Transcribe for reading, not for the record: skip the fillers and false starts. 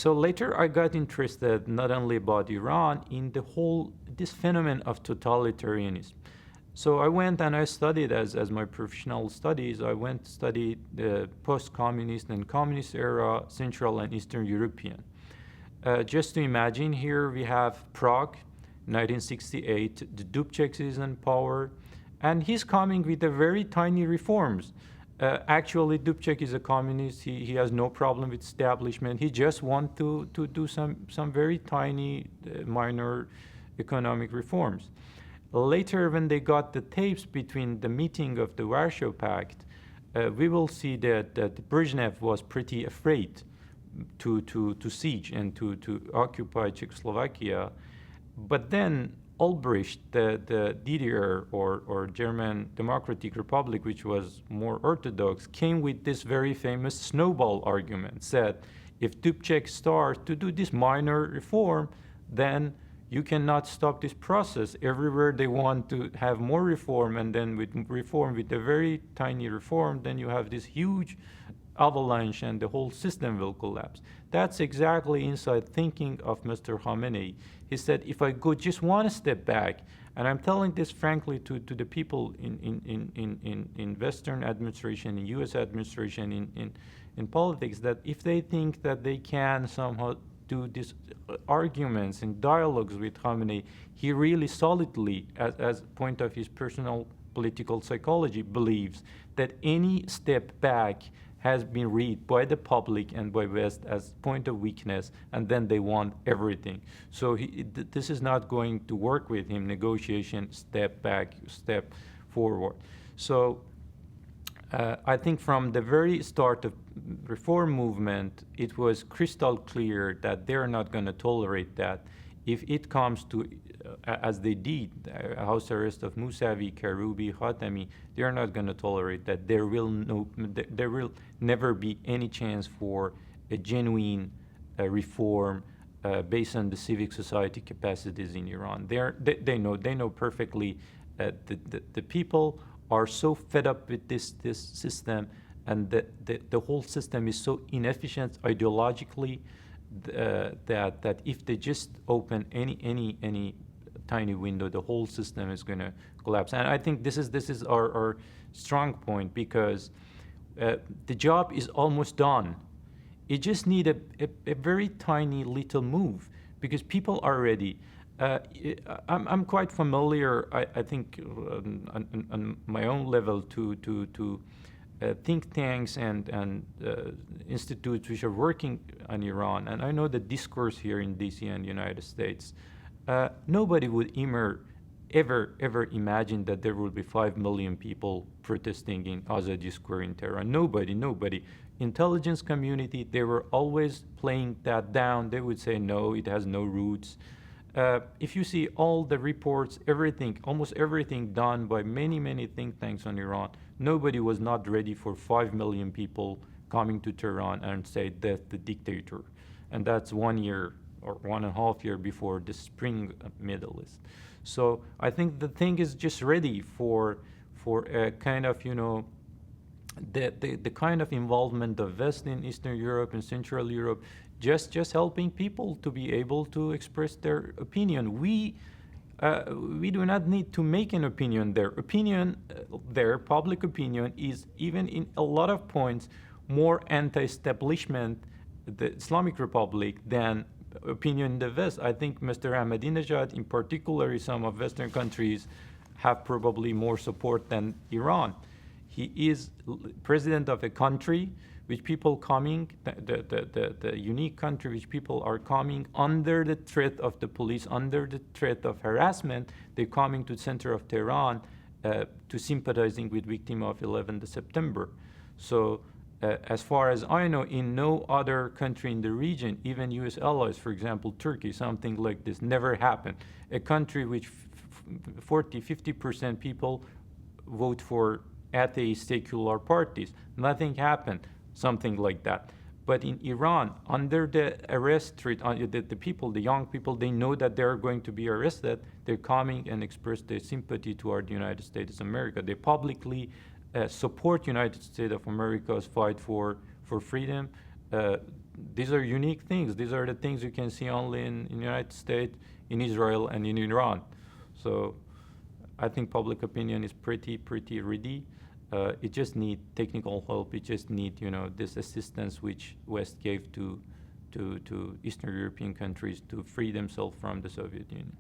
So later I got interested not only about Iran in the whole this phenomenon of totalitarianism. So I went and I studied as my professional studies. I went to study the post-communist and communist era Central and Eastern European. Just to imagine, here we have Prague, 1968. The Dubček is in power, and he's coming with a very tiny reforms. Actually, Dubček is a communist. He has no problem with establishment. He just wants to do some very tiny, minor economic reforms. Later, when they got the tapes between the meeting of the Warsaw Pact, we will see that Brezhnev was pretty afraid to siege and to occupy Czechoslovakia. But then Albrecht, the DDR or German Democratic Republic, which was more orthodox, came with this very famous Snowball argument, said if Dubček starts to do this minor reform, then you cannot stop this process. Everywhere they want to have more reform, and then with reform, with a very tiny reform, then you have this huge avalanche and the whole system will collapse. That's exactly inside thinking of Mr. Khamenei. He said, if I go just one step back, and I'm telling this frankly to the people in Western administration, in US administration, in politics, that if they think that they can somehow do these arguments and dialogues with Khamenei, he really solidly, as point of his personal political psychology, believes that any step back has been read by the public and by West as point of weakness, and then they want everything. So this is not going to work with him, negotiation, step back, step forward. So I think from the very start of reform movement, it was crystal clear that they're not going to tolerate that. If it comes to, as they did, house arrest of Mousavi, Karoubi, Khatami, they're not going to tolerate that. There will never be any chance for a genuine reform based on the civic society capacities in Iran. They know perfectly the people are so fed up with this system, and the whole system is so inefficient ideologically that if they just open any tiny window, the whole system is going to collapse. And I think this is our strong point, because the job is almost done. It just need a very tiny little move, because people are ready. I'm quite familiar, I think, on my own level to think tanks and institutes which are working on Iran, and I know the discourse here in DC and United States. Nobody would ever imagine that there will be 5 million people protesting in Azadi Square in Tehran. Nobody. Intelligence community, they were always playing that down. They would say, no, it has no roots. If you see all the reports, almost everything done by many think tanks on Iran, nobody was not ready for 5 million people coming to Tehran and say death the dictator. And that's 1 year or 1.5 years before the spring Middle East. So I think the thing is just ready for a kind of, the kind of involvement of West in Eastern Europe and Central Europe, just helping people to be able to express their opinion. We do not need to make an opinion. Their public opinion is, even in a lot of points, more anti-establishment, the Islamic Republic, than opinion in the West. I think Mr. Ahmadinejad, in particular, some of Western countries have probably more support than Iran. He is president of a country which people coming, the unique country which people are coming under the threat of the police, under the threat of harassment. They're coming to the center of Tehran to sympathizing with victims of 11th September. So as far as I know, in no other country in the region, even US allies, for example, Turkey, something like this never happened. A country which 40-50% people vote for atheist secular parties, nothing happened. Something like that. But in Iran, under the arrest threat, the people, the young people, they know that they're going to be arrested. They're coming and express their sympathy toward the United States of America. They publicly support United States of America's fight for freedom. these are unique things. These are the things you can see only in the United States, in Israel, and in Iran. So I think public opinion is pretty ready. It just need technical help. It just need, this assistance which West gave to Eastern European countries to free themselves from the Soviet Union.